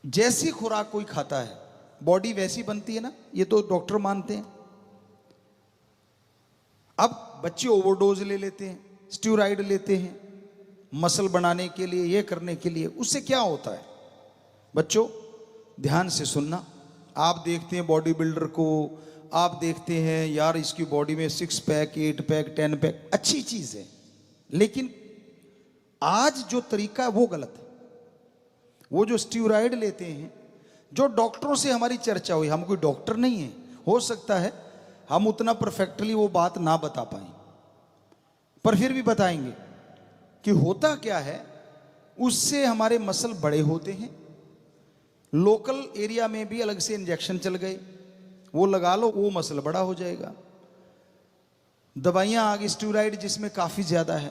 जैसी खुराक कोई खाता है बॉडी वैसी बनती है ना, ये तो डॉक्टर मानते हैं। अब बच्चे ओवरडोज ले लेते हैं, स्टीरॉइड लेते हैं मसल बनाने के लिए, ये करने के लिए। उससे क्या होता है बच्चों, ध्यान से सुनना। आप देखते हैं बॉडी बिल्डर को, आप देखते हैं यार इसकी बॉडी में 6 पैक 8 पैक 10 पैक, अच्छी चीज है, लेकिन आज जो तरीका है वो गलत है। वो जो स्टीरॉइड लेते हैं, जो डॉक्टरों से हमारी चर्चा हुई, हम कोई डॉक्टर नहीं है, हो सकता है हम उतना परफेक्टली वो बात ना बता पाए, पर फिर भी बताएंगे कि होता क्या है। उससे हमारे मसल बड़े होते हैं। लोकल एरिया में भी अलग से इंजेक्शन चल गए, वो लगा लो, वो मसल बड़ा हो जाएगा। दवाइयां आ गई स्टीरॉइड जिसमें काफी ज्यादा है,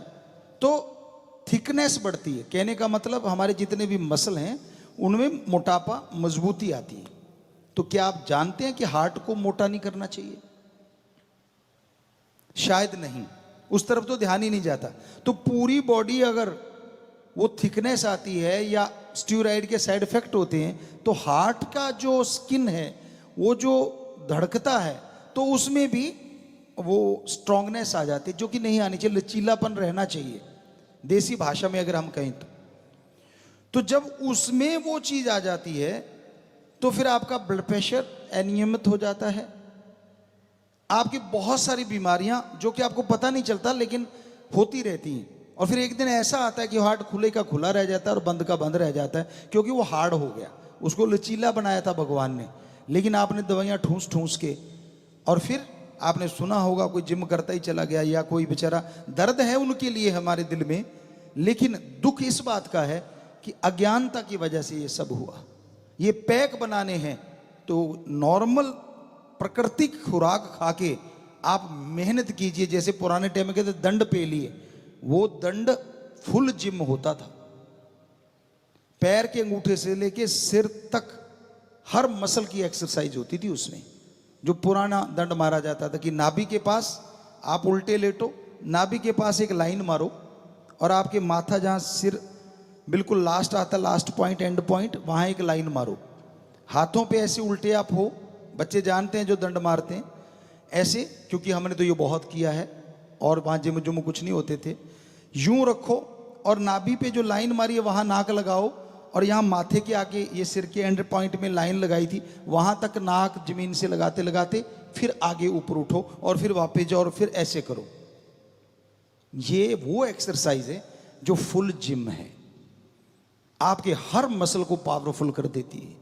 तो थिकनेस बढ़ती है। कहने का मतलब हमारे जितने भी मसल हैं उनमें मोटापा, मजबूती आती है। तो क्या आप जानते हैं कि हार्ट को मोटा नहीं करना चाहिए? शायद नहीं, उस तरफ तो ध्यान ही नहीं जाता। तो पूरी बॉडी अगर वो थिकनेस आती है या स्टीरॉइड के साइड इफेक्ट होते हैं, तो हार्ट का जो स्किन है वो जो धड़कता है, तो उसमें भी वो स्ट्रांगनेस आ जाती है, जो कि नहीं आनी चाहिए। लचीलापन रहना चाहिए देसी भाषा में अगर हम कहें तो जब उसमें वो चीज आ जाती है तो फिर आपका ब्लड प्रेशर अनियमित हो जाता है। आपकी बहुत सारी बीमारियां जो कि आपको पता नहीं चलता लेकिन होती रहती हैं। और फिर एक दिन ऐसा आता है कि हार्ट खुले का खुला रह जाता है और बंद का बंद रह जाता है, क्योंकि वो हार्ड हो गया। उसको लचीला बनाया था भगवान ने, लेकिन आपने दवाइयां ठूस ठूस के, और फिर आपने सुना होगा कोई जिम करता ही चला गया, या कोई बेचारा, दर्द है उनके लिए हमारे दिल में, लेकिन दुख इस बात का है कि अज्ञानता की वजह से ये सब हुआ। ये पैक बनाने हैं, तो नॉर्मल प्राकृतिक खुराक खा के आप मेहनत कीजिए। जैसे पुराने टाइम में कहते दंड पे लिए, वो दंड फुल जिम होता था। पैर के अंगूठे से लेके सिर तक हर मसल की एक्सरसाइज होती थी उसमें। जो पुराना दंड मारा जाता था कि नाभि के पास आप उल्टे लेटो, नाभि के पास एक लाइन मारो, और आपके माथा जहां सिर बिल्कुल लास्ट आता, लास्ट पॉइंट, एंड पॉइंट, वहां एक लाइन मारो। हाथों पे ऐसे उल्टे आप हो, बच्चे जानते हैं जो दंड मारते हैं ऐसे, क्योंकि हमने तो ये बहुत किया है, और वहां जिम जुम कुछ नहीं होते थे। यूं रखो और नाभि पे जो लाइन मारी है वहां नाक लगाओ, और यहाँ माथे के आगे ये सिर के एंड पॉइंट में लाइन लगाई थी, वहां तक नाक जमीन से लगाते लगाते फिर आगे ऊपर उठो और फिर वापस जाओ और फिर ऐसे करो। ये वो एक्सरसाइज है जो फुल जिम है, आपके हर मसल को पावरफुल कर देती है।